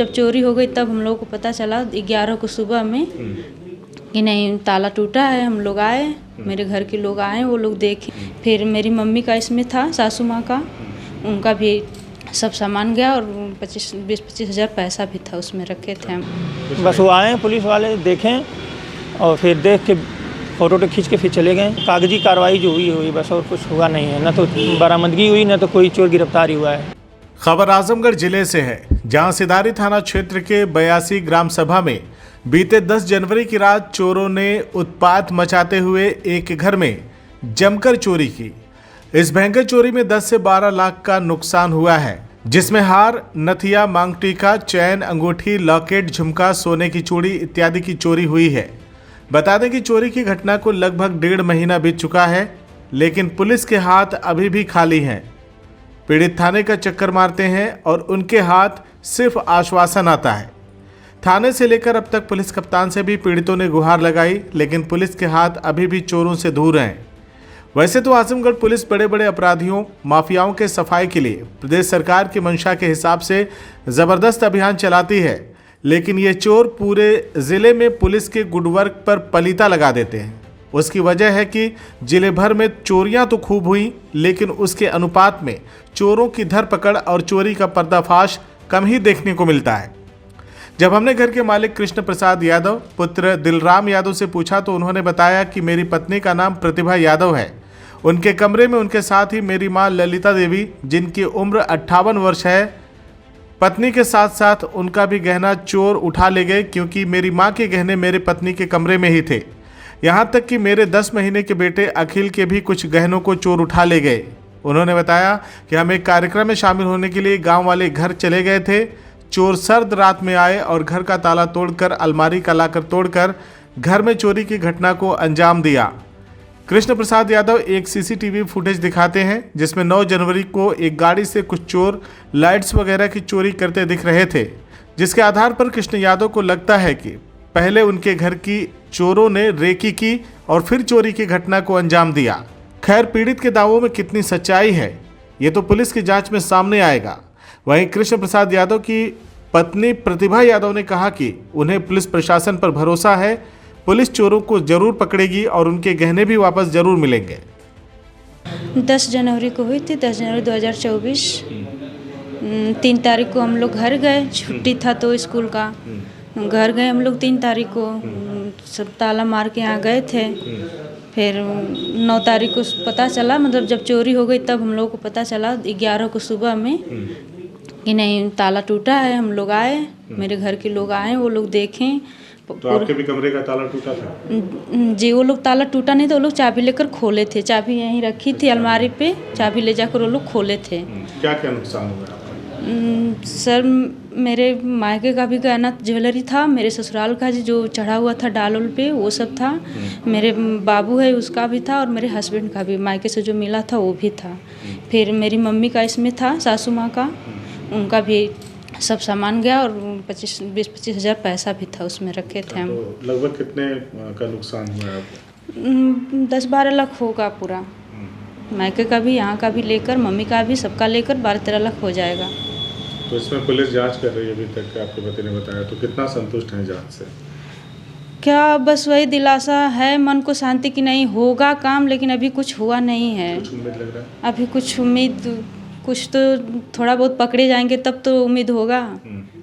जब चोरी हो गई तब हम लोग को पता चला 11 को सुबह में कि नहीं ताला टूटा है। हम लोग आए, मेरे घर के लोग आए, वो लोग देखे। फिर मेरी मम्मी का इसमें था, सासू माँ का, उनका भी सब सामान गया और 20-25 हज़ार पैसा भी था उसमें रखे थे हम। बस वो आए पुलिस वाले, देखें और फिर देख के फ़ोटो खींच के फिर चले गए। कागजी कार्रवाई जो हुई बस, और कुछ हुआ नहीं है। न तो बरामदगी हुई, न तो कोई चोर गिरफ्तारी हुआ है। खबर आजमगढ़ जिले से है, जहां सिदारी थाना क्षेत्र के 82 ग्राम सभा में बीते 10 जनवरी की रात चोरों ने उत्पात मचाते हुए एक घर में जमकर चोरी की। इस भयंकर चोरी में 10 से 12 लाख का नुकसान हुआ है, जिसमें हार, नथिया, मांग टीका, चैन, अंगूठी, लॉकेट, झुमका, सोने की चूड़ी इत्यादि की चोरी हुई है। बता दें कि चोरी की घटना को लगभग 1.5 महीना बीत चुका है, लेकिन पुलिस के हाथ अभी भी खाली हैं। पीड़ित थाने का चक्कर मारते हैं और उनके हाथ सिर्फ आश्वासन आता है। थाने से लेकर अब तक पुलिस कप्तान से भी पीड़ितों ने गुहार लगाई, लेकिन पुलिस के हाथ अभी भी चोरों से दूर हैं। वैसे तो आजमगढ़ पुलिस बड़े बड़े अपराधियों, माफियाओं के सफाई के लिए प्रदेश सरकार की मंशा के हिसाब से ज़बरदस्त अभियान चलाती है, लेकिन ये चोर पूरे ज़िले में पुलिस के गुडवर्क पर पलीता लगा देते हैं। उसकी वजह है कि जिले भर में चोरियां तो खूब हुई, लेकिन उसके अनुपात में चोरों की धरपकड़ और चोरी का पर्दाफाश कम ही देखने को मिलता है। जब हमने घर के मालिक कृष्ण प्रसाद यादव पुत्र दिलराम यादव से पूछा तो उन्होंने बताया कि मेरी पत्नी का नाम प्रतिभा यादव है। उनके कमरे में उनके साथ ही मेरी मां ललिता देवी, जिनकी उम्र 58 वर्ष है। पत्नी के साथ साथ उनका भी गहना चोर उठा ले गए, क्योंकि मेरी मां के गहने मेरे पत्नी के कमरे में ही थे। यहां तक कि मेरे 10 महीने के बेटे अखिल के भी कुछ गहनों को चोर उठा ले गए। उन्होंने बताया कि हम एक कार्यक्रम में शामिल होने के लिए गांव वाले घर चले गए थे। चोर सर्द रात में आए और घर का ताला तोड़कर, अलमारी का लाकर तोड़कर घर में चोरी की घटना को अंजाम दिया। कृष्ण प्रसाद यादव एक सीसीटीवी फुटेज दिखाते हैं, जिसमें 9 जनवरी को एक गाड़ी से कुछ चोर लाइट्स वगैरह की चोरी करते दिख रहे थे, जिसके आधार पर कृष्ण यादव को लगता है कि पहले उनके घर की चोरों ने रेकी की और फिर चोरी की घटना को अंजाम दिया। खैर, पीड़ित के दावों में कितनी सच्चाई है, ये तो पुलिस की जांच में सामने आएगा। वहीं कृष्ण प्रसाद यादव की पत्नी प्रतिभा यादव ने कहा कि उन्हें पुलिस प्रशासन पर भरोसा है, पुलिस चोरों को जरूर पकड़ेगी और उनके गहने भी वापस जरूर मिलेंगे। 10 जनवरी को हुई थी, 10 जनवरी 2024। 3 तारीख को हम लोग घर गए, छुट्टी था तो स्कूल का। घर गए हम लोग 3 तारीख को, सब ताला मार के यहाँ गए थे। फिर 9 तारीख को पता चला, मतलब जब चोरी हो गई तब हम लोग को पता चला 11 को सुबह में कि नहीं ताला टूटा है। हम लोग आए, मेरे घर के लोग आए, वो लोग देखें। तो आपके भी कमरे का ताला टूटा था? जी, वो लोग ताला टूटा नहीं था, वो लोग चाबी लेकर खोले थे। चाबी यहीं रखी थी अलमारी पे, चाबी ले जाकर वो लोग खोले थे। क्या क्या नुकसान हुआ? सर, मेरे मायके का भी गहना ज्वेलरी था, मेरे ससुराल का जो चढ़ा हुआ था डाल उल पे वो सब था, मेरे बाबू है उसका भी था और मेरे हस्बैंड का भी मायके से जो मिला था वो भी था। फिर मेरी मम्मी का इसमें था, सासू माँ का, उनका भी सब सामान गया और 20-25 हज़ार पैसा भी था उसमें रखे थे हम। तो लगभग कितने का नुकसान हुआ आपको? 10-12 लाख होगा पूरा, मायके का भी, यहाँ का भी लेकर, मम्मी का भी, सबका लेकर 12-13 लाख हो जाएगा। तो इसमें पुलिस जांच कर रही है अभी तक, आपके पति ने बताया, तो कितना संतुष्ट हैं जांच से? क्या बस वही दिलासा है मन को शांति की नहीं होगा काम, लेकिन अभी कुछ हुआ नहीं है। कुछ उम्मीद लग रहा है? अभी कुछ उम्मीद, कुछ तो थोड़ा बहुत पकड़े जाएंगे तब तो उम्मीद होगा।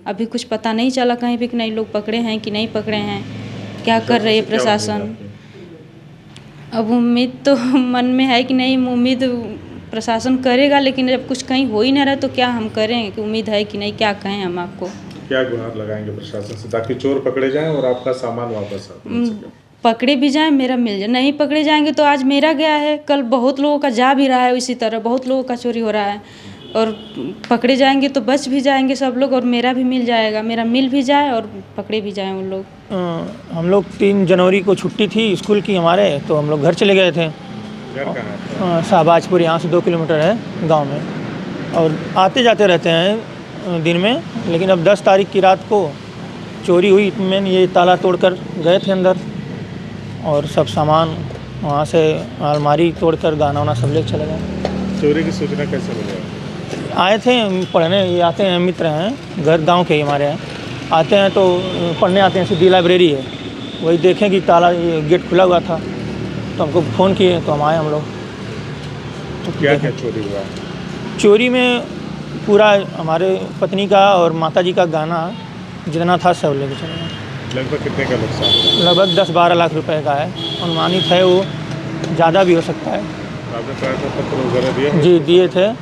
अभी कुछ पता नहीं चला कहीं भी कि नहीं लोग पकड़े हैं कि नहीं पकड़े हैं, क्या कर रही है प्रशासन। अब उम्मीद तो मन में है कि नहीं, उम्मीद प्रशासन करेगा, लेकिन जब कुछ कहीं हो ही ना रहा तो क्या हम करें कि उम्मीद है कि नहीं, क्या कहें हम आपको। क्या गुहार लगाएंगे प्रशासन से ताकि चोर पकड़े जाएं और आपका सामान वापस आ? पकड़े भी जाएं, मेरा मिल जाए। नहीं पकड़े जाएंगे तो आज मेरा गया है, कल बहुत लोगों का जा भी रहा है, इसी तरह बहुत लोगों का चोरी हो रहा है। और पकड़े जाएंगे तो बच भी जाएंगे सब लोग और मेरा भी मिल जाएगा, मेरा मिल भी जाए और पकड़े भी जाएं उन लोग। हम लोग 3 जनवरी को छुट्टी थी स्कूल की हमारे, तो हम लोग घर चले गए थे। शाहबाजपुर यहाँ से 2 किलोमीटर है गांव में, और आते जाते रहते हैं दिन में। लेकिन अब 10 तारीख की रात को चोरी हुई, मैंने ये ताला तोड़कर गए थे अंदर और सब सामान वहाँ से अलमारी तोड़कर गहना वाना सब ले चले गए। चोरी की सूचना कैसे मिली? आए थे पढ़ने, ये आते हैं, मित्र हैं, घर गांव के ही हमारे हैं, आते हैं तो पढ़ने आते हैं, सीधी लाइब्रेरी है, वही देखें कि ताला, ये गेट खुला हुआ था, तो हमको फ़ोन किए तो हम आए हम लोग। तो क्या क्या चोरी हुआ? चोरी में पूरा हमारे पत्नी का और माताजी का गहना जितना था सब लेके चले गए। लगभग कितने का नुकसान हुआ? लगभग 10-12 लाख रुपए का है, अनुमानित है, वो ज़्यादा भी हो सकता है। आपने कागज पत्र वगैरह दिए? जी दिए थे।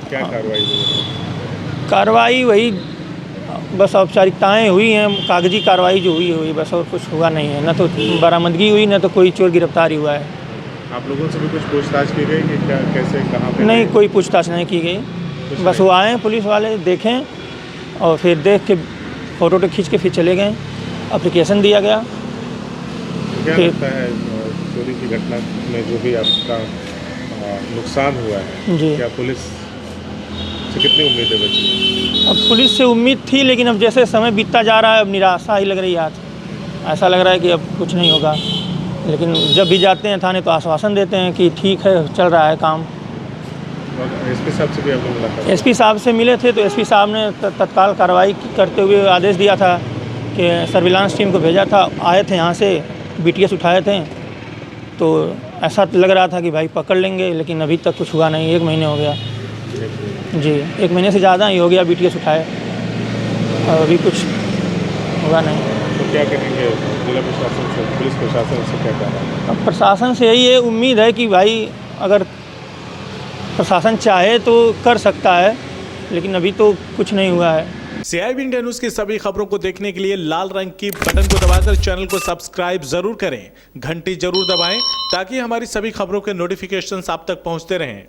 क्या कार्रवाई हुई? कार्रवाई वही बस औपचारिकताएं हुई हैं, कागजी कार्रवाई जो हुई बस, और कुछ हुआ नहीं है, न तो बरामदगी हुई, न तो कोई चोर गिरफ्तारी हुआ है। आप लोगों से भी कुछ पूछताछ की गई कि क्या, कैसे, कहाँ पे? नहीं, कोई पूछताछ नहीं की गई, बस वो आए पुलिस वाले, देखें और फिर देख के फ़ोटो तो खींच के फिर चले गए। एप्लीकेशन दिया गया। क्या फिर लगता है चोरी की घटना में जो भी आपका नुकसान हुआ है, जी, क्या पुलिस से कितनी उम्मीदें बची? अब पुलिस से उम्मीद थी, लेकिन अब जैसे समय बीतता जा रहा है अब निराशा ही लग रही है। ऐसा लग रहा है कि अब कुछ नहीं होगा, लेकिन जब भी जाते हैं थाने तो आश्वासन देते हैं कि ठीक है, चल रहा है काम। एसपी साहब से भी आपने मुलाकात? एसपी साहब से मिले थे तो एसपी साहब ने तत्काल कार्रवाई करते हुए आदेश दिया था कि सर्विलांस टीम को भेजा था, आए थे यहाँ से, BTS उठाए थे, तो ऐसा लग रहा था कि भाई पकड़ लेंगे, लेकिन अभी तक कुछ हुआ नहीं। 1 महीने हो गया जी, 1 महीने से ज़्यादा ही हो गया BTS उठाए, और अभी कुछ हुआ नहीं। तो क्या करेंगे जिला प्रशासन से, पुलिस प्रशासन से क्या कह रहा है? अब प्रशासन से यही है, उम्मीद है कि भाई अगर प्रशासन चाहे तो कर सकता है, लेकिन अभी तो कुछ नहीं हुआ है। CIB इंडिया न्यूज़ की सभी खबरों को देखने के लिए लाल रंग की बटन को दबाकर चैनल को सब्सक्राइब जरूर करें, घंटी जरूर दबाएं ताकि हमारी सभी खबरों के नोटिफिकेशंस आप तक पहुंचते रहें।